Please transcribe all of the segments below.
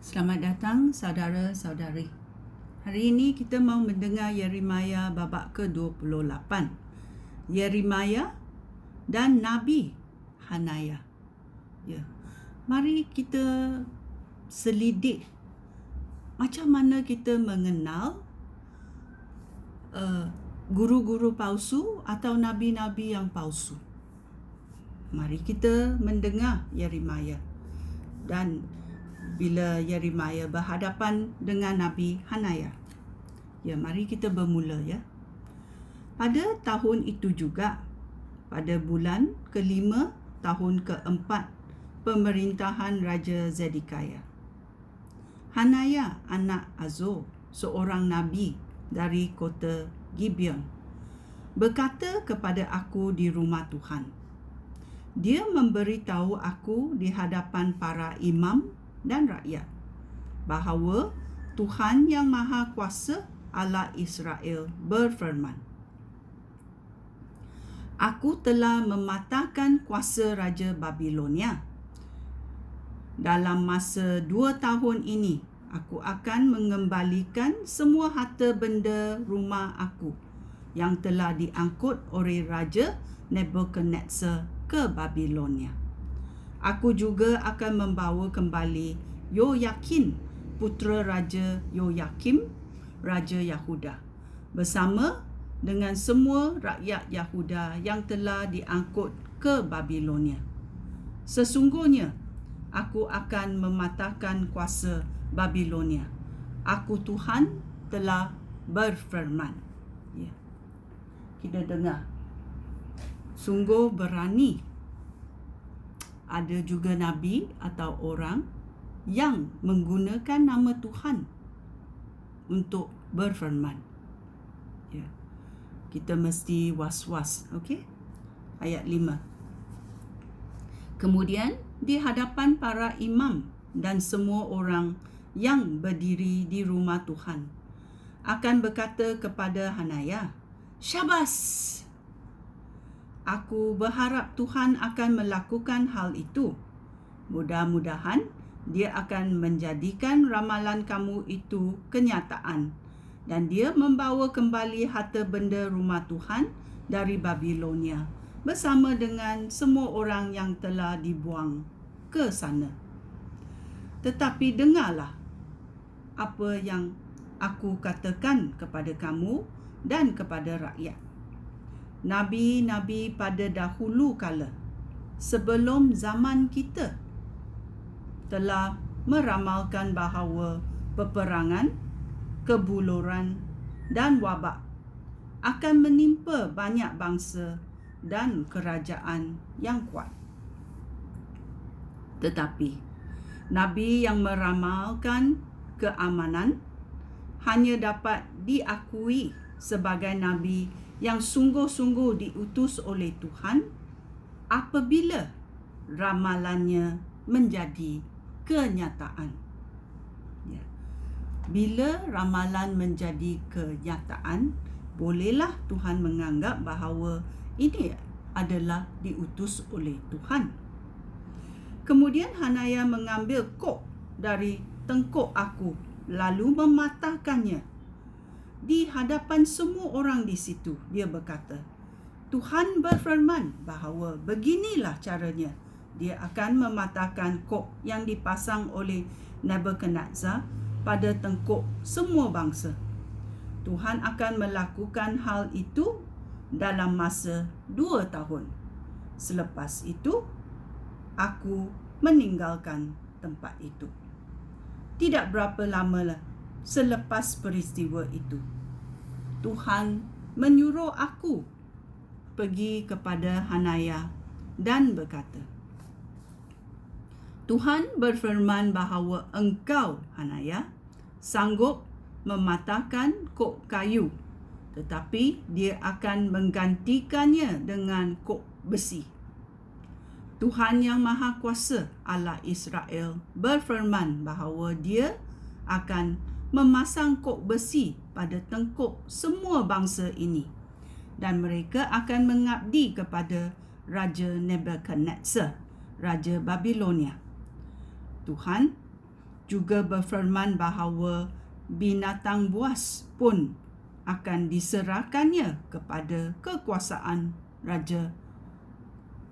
Selamat datang saudara-saudari. Hari ini kita mau mendengar Yeremia babak ke-28. Yeremia dan Nabi Hanaya. Ya. Mari kita selidik macam mana kita mengenal guru-guru palsu atau nabi-nabi yang palsu. Mari kita mendengar Yeremia. Dan bila Yeremia berhadapan dengan Nabi Hanaya. Ya, mari kita bermula ya. Pada tahun itu juga, pada bulan ke-5 tahun ke-4 pemerintahan Raja Zedekiah, Hanaya anak Azor, seorang nabi dari kota Gibeon, berkata kepada aku di rumah Tuhan. Dia memberitahu aku di hadapan para imam dan rakyat bahawa Tuhan yang Maha Kuasa Allah Israel berfirman, Aku telah mematahkan kuasa Raja Babilonia. Dalam masa 2 tahun ini, aku akan mengembalikan semua harta benda rumah aku yang telah diangkut oleh Raja Nebuchadnezzar ke Babilonia. Aku juga akan membawa kembali Yoyakin, putera Raja Yoyakim, Raja Yahuda, bersama dengan semua rakyat Yahuda yang telah diangkut ke Babilonia. Sesungguhnya, aku akan mematahkan kuasa Babilonia. Aku Tuhan telah berfirman. Ya. Kita dengar. Sungguh berani. Ada juga nabi atau orang yang menggunakan nama Tuhan untuk berfirman. Ya. Kita mesti was-was, okey? Ayat 5. Kemudian di hadapan para imam dan semua orang yang berdiri di rumah Tuhan akan berkata kepada Hanaya, Syabas! Aku berharap Tuhan akan melakukan hal itu. Mudah-mudahan dia akan menjadikan ramalan kamu itu kenyataan dan dia membawa kembali harta benda rumah Tuhan dari Babilonia bersama dengan semua orang yang telah dibuang ke sana. Tetapi dengarlah apa yang aku katakan kepada kamu dan kepada rakyat. Nabi-nabi pada dahulu kala, sebelum zaman kita, telah meramalkan bahawa peperangan, kebuluran dan wabak akan menimpa banyak bangsa dan kerajaan yang kuat. Tetapi, nabi yang meramalkan keamanan hanya dapat diakui sebagai nabi yang sungguh-sungguh diutus oleh Tuhan apabila ramalannya menjadi kenyataan. Ya. Bila ramalan menjadi kenyataan, bolehlah Tuhan menganggap bahawa ini adalah diutus oleh Tuhan. Kemudian Hanaya mengambil kok dari tengkuk aku lalu mematahkannya. Di hadapan semua orang di situ, dia berkata, Tuhan berfirman bahawa beginilah caranya. Dia akan mematahkan kok yang dipasang oleh Nebuchadnezzar pada tengkuk semua bangsa. Tuhan akan melakukan hal itu dalam masa 2 tahun. Selepas itu, aku meninggalkan tempat itu. Tidak berapa lama selepas peristiwa itu, Tuhan menyuruh aku pergi kepada Hanaya dan berkata, Tuhan berfirman bahawa engkau, Hanaya, sanggup mematahkan kok kayu, tetapi dia akan menggantikannya dengan kok besi. Tuhan yang Maha Kuasa Allah Israel berfirman bahawa dia akan memasang kok besi pada tengkuk semua bangsa ini dan mereka akan mengabdi kepada Raja Nebuchadnezzar, Raja Babilonia. Tuhan juga berfirman bahawa binatang buas pun akan diserahkannya kepada kekuasaan Raja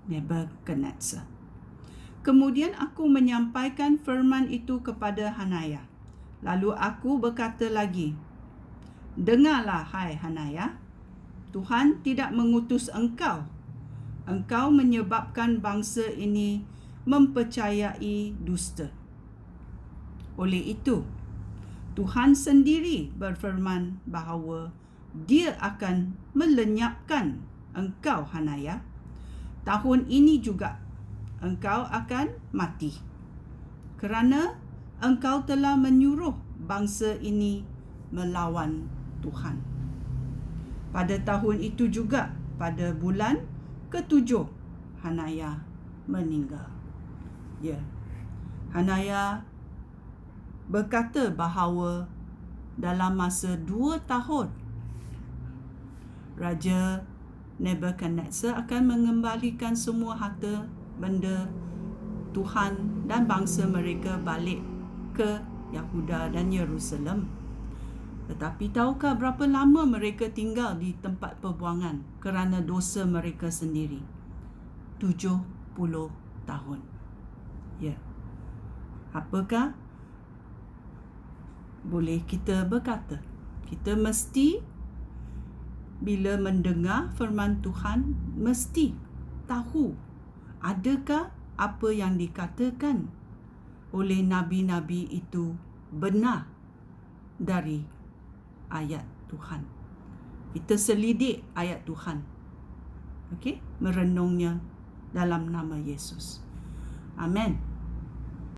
Nebukadnezar. Kemudian aku menyampaikan firman itu kepada Hanaya. Lalu aku berkata lagi, dengarlah hai Hanaya, Tuhan tidak mengutus engkau. Engkau menyebabkan bangsa ini mempercayai dusta. Oleh itu, Tuhan sendiri berfirman bahawa Dia akan melenyapkan engkau Hanaya. Tahun ini juga engkau akan mati, kerana engkau telah menyuruh bangsa ini melawan Tuhan. Pada tahun itu juga, pada bulan ke-7, Hanaya meninggal. Ya, Hanaya berkata bahawa dalam masa 2 tahun, Raja Nebukadnezar akan mengembalikan semua harta benda Tuhan dan bangsa mereka balik ke Yahuda dan Yerusalem. Tetapi tahukah berapa lama mereka tinggal di tempat perbuangan kerana dosa mereka sendiri? 70 tahun. Ya. Apakah boleh kita berkata? Kita mesti bila mendengar firman Tuhan mesti tahu adakah apa yang dikatakan oleh nabi-nabi itu benar dari ayat Tuhan. Kita selidik ayat Tuhan. Okey, merenungnya dalam nama Yesus. Amen.